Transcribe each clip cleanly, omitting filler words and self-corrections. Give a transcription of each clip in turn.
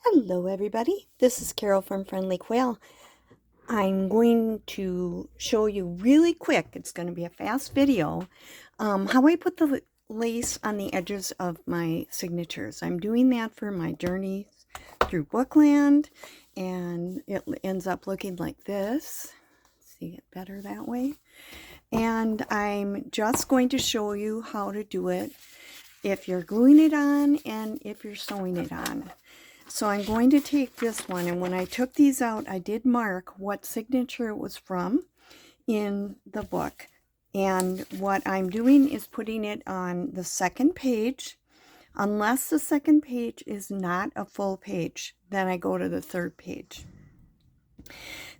Hello everybody, this is Carol from Friendly Quail. I'm going to show you really quick, it's going to be a fast video, how I put the lace on the edges of my signatures. I'm doing that for my journeys through Bookland, and it ends up looking like this. See it better that way. And I'm just going to show you how to do it if you're gluing it on and if you're sewing it on. So I'm going to take this one, and when I took these out, I did mark what signature it was from in the book. And what I'm doing is putting it on the second page. Unless the second page is not a full page, then I go to the third page.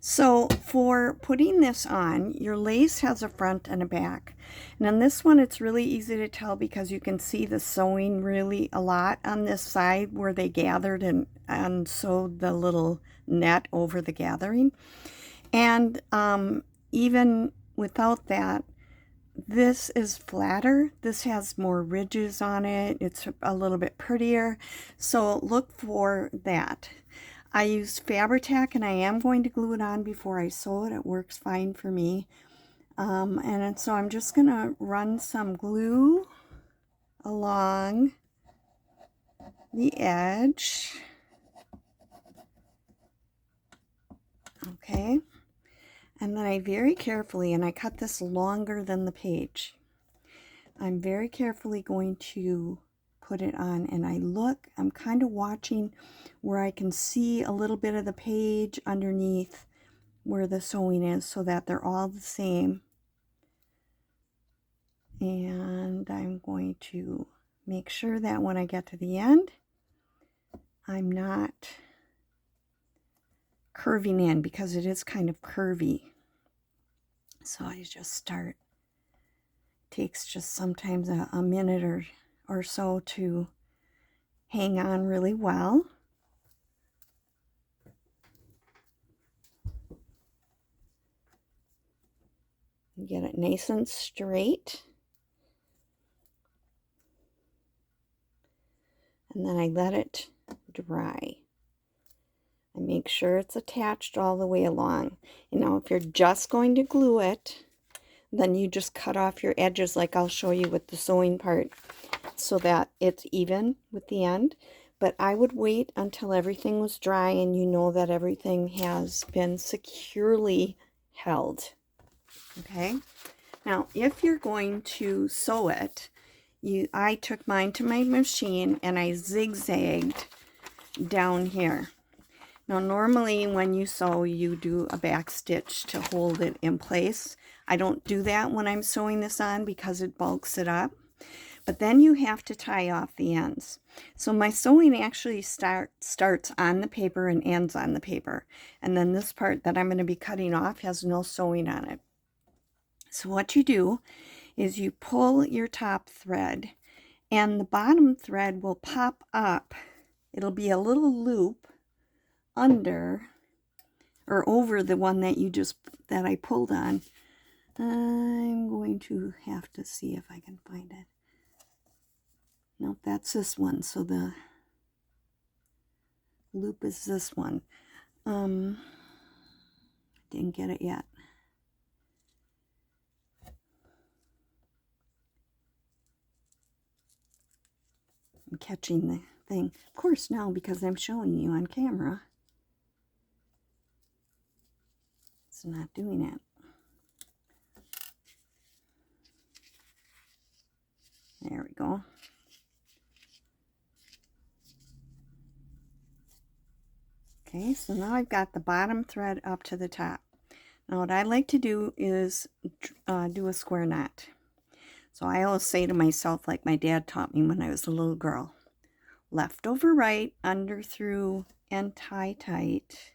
So for putting this on, your lace has a front and a back. And on this one, it's really easy to tell because you can see the sewing really a lot on this side where they gathered and sewed the little net over the gathering. And even without that, this is flatter. This has more ridges on it. It's a little bit prettier. So look for that. I used Fabri-Tac, and I am going to glue it on before I sew it. It works fine for me. And so I'm just going to run some glue along the edge. Okay. And then I very carefully, and I cut this longer than the page, I'm very carefully going to put it on, and I'm kind of watching where I can see a little bit of the page underneath where the sewing is so that they're all the same. And I'm going to make sure that when I get to the end, I'm not curving in because it is kind of curvy. So I just start. It takes just sometimes a minute or so to hang on really well. Get it nice and straight. And then I let it dry. I make sure it's attached all the way along. You know, if you're just going to glue it, then you just cut off your edges like I'll show you with the sewing part so that it's even with the end. But I would wait until everything was dry and you know that everything has been securely held. Okay? Now, if you're going to sew it, I took mine to my machine and I zigzagged down here. Now, normally when you sew, you do a back stitch to hold it in place. I don't do that when I'm sewing this on because it bulks it up. But then you have to tie off the ends. So my sewing actually starts on the paper and ends on the paper. And then this part that I'm going to be cutting off has no sewing on it. So what you do is you pull your top thread, and the bottom thread will pop up. It'll be a little loop under or over the one that I pulled on. I'm going to have to see if I can find it. Nope, that's this one. So the loop is this one. Didn't get it yet. I'm catching the thing. Of course, now because I'm showing you on camera, it's not doing it. There we go. Okay, so now I've got the bottom thread up to the top. Now what I like to do is do a square knot. So I always say to myself, like my dad taught me when I was a little girl, left over right, under through, and tie tight.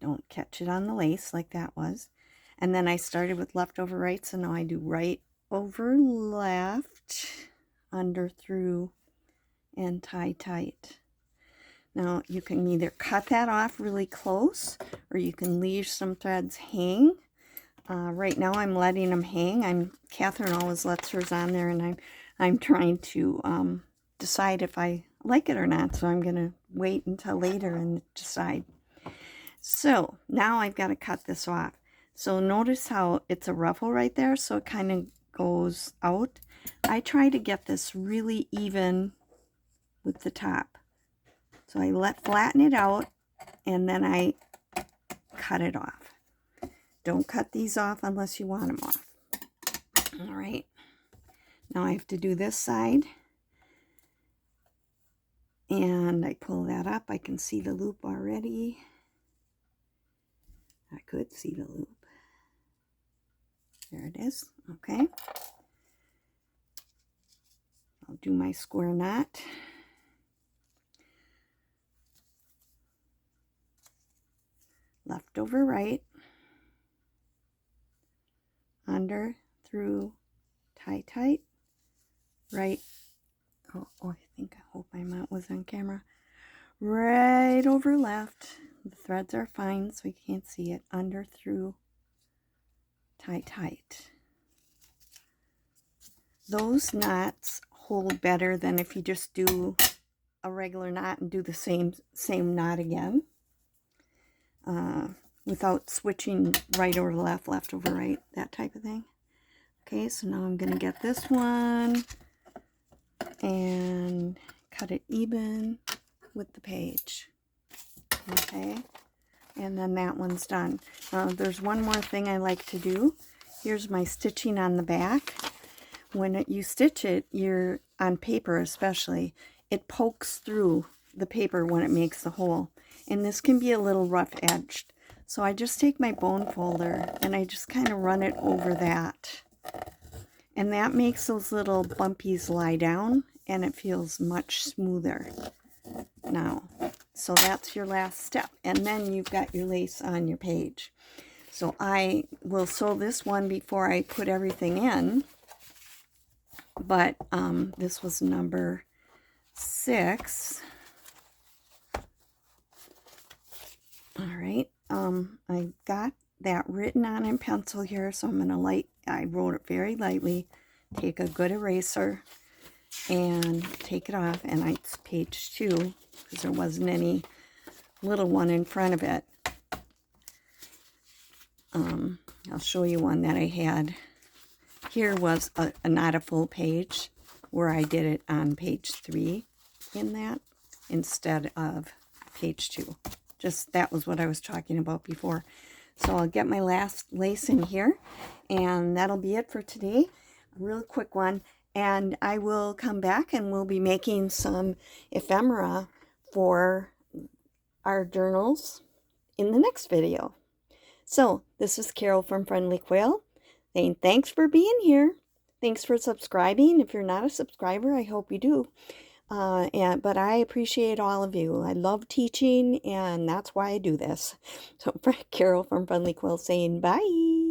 Don't catch it on the lace like that was. And then I started with left over right, so now I do right over left, under through, and tie tight. Now you can either cut that off really close or you can leave some threads hang. Right now I'm letting them hang. Catherine always lets hers on there, and I'm trying to decide if I like it or not, so I'm going to wait until later and decide. So now I've got to cut this off. So notice how it's a ruffle right there, so it kind of goes out. I try to get this really even with the top. So I flatten it out, and then I cut it off. Don't cut these off unless you want them off. All right. Now I have to do this side. And I pull that up. I can see the loop already. I could see the loop. There it is. Okay. I'll do my square knot. Left over right. Under, through, tie tight. Right. Oh, I hope my knot was on camera. Right over left. The threads are fine, so you can't see it. Under, through, tie tight. Those knots hold better than if you just do a regular knot and do the same knot again, without switching right over left, left over right, that type of thing. Okay, so now I'm going to get this one and cut it even with the page. Okay, and then that one's done. There's one more thing I like to do. Here's my stitching on the back. When you stitch it, you're on paper especially, it pokes through the paper when it makes the hole. And this can be a little rough edged. So I just take my bone folder and I just kind of run it over that. And that makes those little bumpies lie down and it feels much smoother now. So that's your last step. And then you've got your lace on your page. So I will sew this one before I put everything in. But this was number 6. All right. I got that written on in pencil here, so I'm going to I wrote it very lightly. Take a good eraser and take it off. And it's page 2 because there wasn't any little one in front of it. I'll show you one that I had. Here was not a full page where I did it on page 3 in that instead of page 2. Just that was what I was talking about before. So I'll get my last lace in here and that'll be it for today. A real quick one. And I will come back and we'll be making some ephemera for our journals in the next video. So this is Carol from Friendly Quill. Saying thanks for being here. Thanks for subscribing. If you're not a subscriber, I hope you do. But I appreciate all of you. I love teaching, and that's why I do this. So Carol from Friendly Quill saying bye.